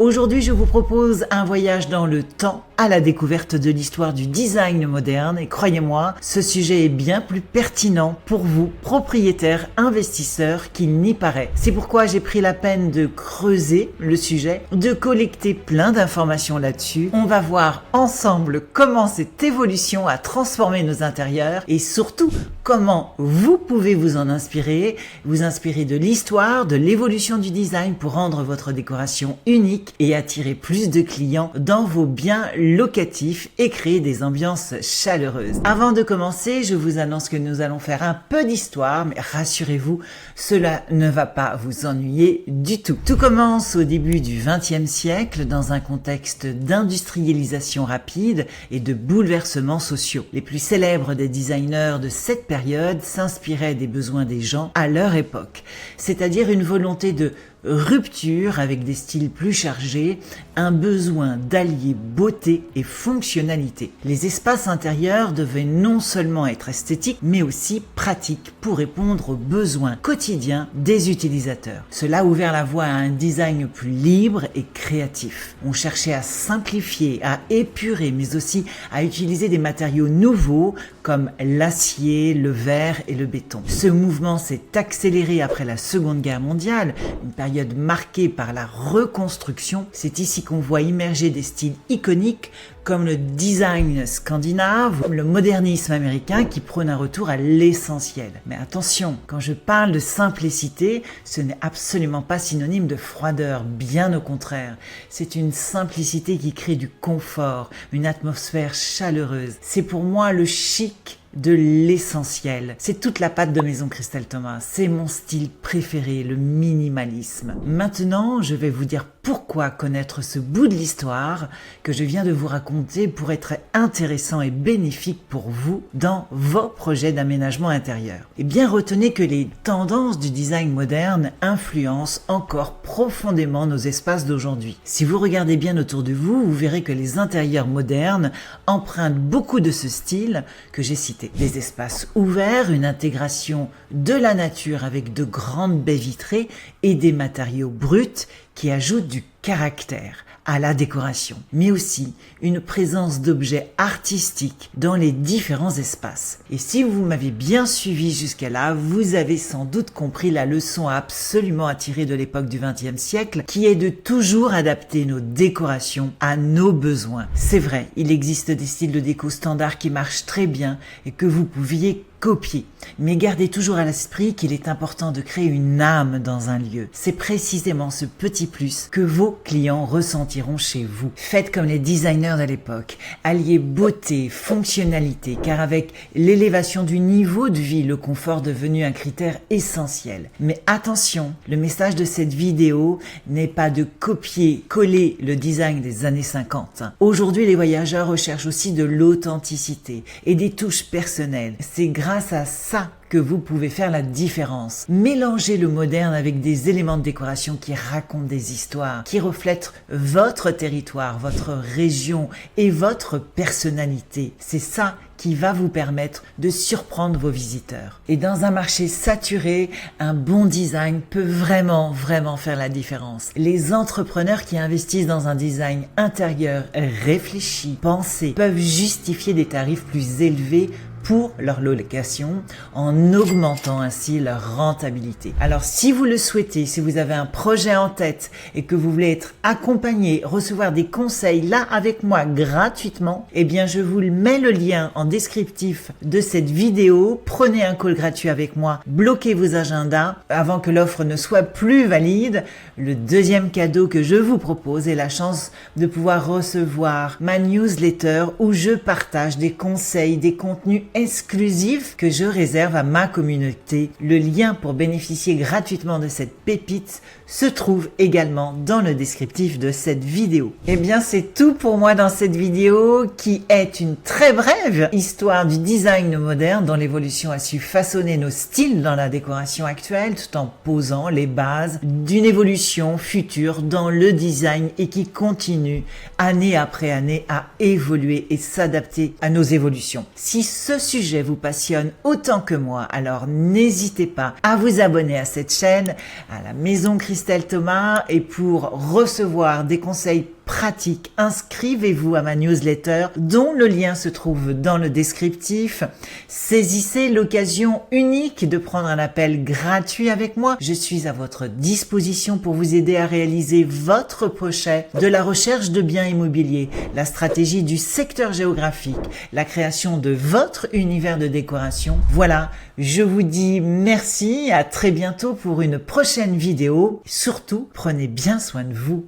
Aujourd'hui, je vous propose un voyage dans le temps à la découverte de l'histoire du design moderne et croyez-moi, ce sujet est bien plus pertinent pour vous, propriétaires, investisseurs, qu'il n'y paraît. C'est pourquoi j'ai pris la peine de creuser le sujet, de collecter plein d'informations là-dessus. On va voir ensemble comment cette évolution a transformé nos intérieurs et surtout comment vous pouvez vous en inspirer, vous inspirer de l'histoire, de l'évolution du design pour rendre votre décoration unique et attirer plus de clients dans vos biens locatifs et créer des ambiances chaleureuses. Avant de commencer, je vous annonce que nous allons faire un peu d'histoire, mais rassurez-vous, cela ne va pas vous ennuyer du tout. Tout commence au début du XXe siècle dans un contexte d'industrialisation rapide et de bouleversements sociaux. Les plus célèbres des designers de cette période s'inspiraient des besoins des gens à leur époque, c'est-à-dire une volonté de rupture avec des styles plus chargés, un besoin d'allier beauté et fonctionnalité. Les espaces intérieurs devaient non seulement être esthétiques, mais aussi pratiques pour répondre aux besoins quotidiens des utilisateurs. Cela a ouvert la voie à un design plus libre et créatif. On cherchait à simplifier, à épurer, mais aussi à utiliser des matériaux nouveaux comme l'acier, le verre et le béton. Ce mouvement s'est accéléré après la Seconde Guerre mondiale, une période marquée par la reconstruction. C'est ici qu'on voit immerger des styles iconiques comme le design scandinave, le modernisme américain qui prône un retour à l'essentiel. Mais attention, quand je parle de simplicité, ce n'est absolument pas synonyme de froideur, bien au contraire. C'est une simplicité qui crée du confort, une atmosphère chaleureuse. C'est pour moi le chic de l'essentiel. C'est toute la patte de Maison Christelle Thomas. C'est mon style préféré, le minimalisme. Maintenant, je vais vous dire pourquoi connaître ce bout de l'histoire que je viens de vous raconter pour être intéressant et bénéfique pour vous dans vos projets d'aménagement intérieur. Eh bien, retenez que les tendances du design moderne influencent encore profondément nos espaces d'aujourd'hui. Si vous regardez bien autour de vous, vous verrez que les intérieurs modernes empruntent beaucoup de ce style que j'ai cité. Des espaces ouverts, une intégration de la nature avec de grandes baies vitrées et des matériaux bruts qui ajoutent du caractère à la décoration, mais aussi une présence d'objets artistiques dans les différents espaces. Et si vous m'avez bien suivi jusqu'à là, vous avez sans doute compris la leçon absolument à tirer de l'époque du XXe siècle, qui est de toujours adapter nos décorations à nos besoins. C'est vrai, il existe des styles de déco standards qui marchent très bien et que vous pouviez copier. Mais gardez toujours à l'esprit qu'il est important de créer une âme dans un lieu. C'est précisément ce petit plus que vos clients ressentiront chez vous. Faites comme les designers de l'époque. Alliez beauté, fonctionnalité, car avec l'élévation du niveau de vie, le confort est devenu un critère essentiel. Mais attention, le message de cette vidéo n'est pas de copier-coller le design des années 50. Aujourd'hui, les voyageurs recherchent aussi de l'authenticité et des touches personnelles. C'est grâce à ça que vous pouvez faire la différence. Mélangez le moderne avec des éléments de décoration qui racontent des histoires, qui reflètent votre territoire, votre région et votre personnalité. C'est ça qui va vous permettre de surprendre vos visiteurs. Et dans un marché saturé, un bon design peut vraiment faire la différence. Les entrepreneurs qui investissent dans un design intérieur réfléchi, pensé, peuvent justifier des tarifs plus élevés pour leur location en augmentant ainsi leur rentabilité. Alors si vous le souhaitez, si vous avez un projet en tête et que vous voulez être accompagné, recevoir des conseils là avec moi gratuitement, eh bien je vous mets le lien en descriptif de cette vidéo. Prenez un call gratuit avec moi, bloquez vos agendas avant que l'offre ne soit plus valide. Le deuxième cadeau que je vous propose est la chance de pouvoir recevoir ma newsletter où je partage des conseils, des contenus exclusif que je réserve à ma communauté. Le lien pour bénéficier gratuitement de cette pépite se trouve également dans le descriptif de cette vidéo. Eh bien, c'est tout pour moi dans cette vidéo qui est une très brève histoire du design moderne dont l'évolution a su façonner nos styles dans la décoration actuelle tout en posant les bases d'une évolution future dans le design et qui continue année après année à évoluer et s'adapter à nos évolutions. Si ce sujet vous passionne autant que moi, alors n'hésitez pas à vous abonner à cette chaîne, à la Maison Christelle Christelle Thomas et pour recevoir des conseils pratiques, inscrivez-vous à ma newsletter dont le lien se trouve dans le descriptif. Saisissez l'occasion unique de prendre un appel gratuit avec moi. Je suis à votre disposition pour vous aider à réaliser votre projet, de la recherche de biens immobiliers, la stratégie du secteur géographique, la création de votre univers de décoration. Voilà, je vous dis merci, à très bientôt pour une prochaine vidéo. Surtout, prenez bien soin de vous.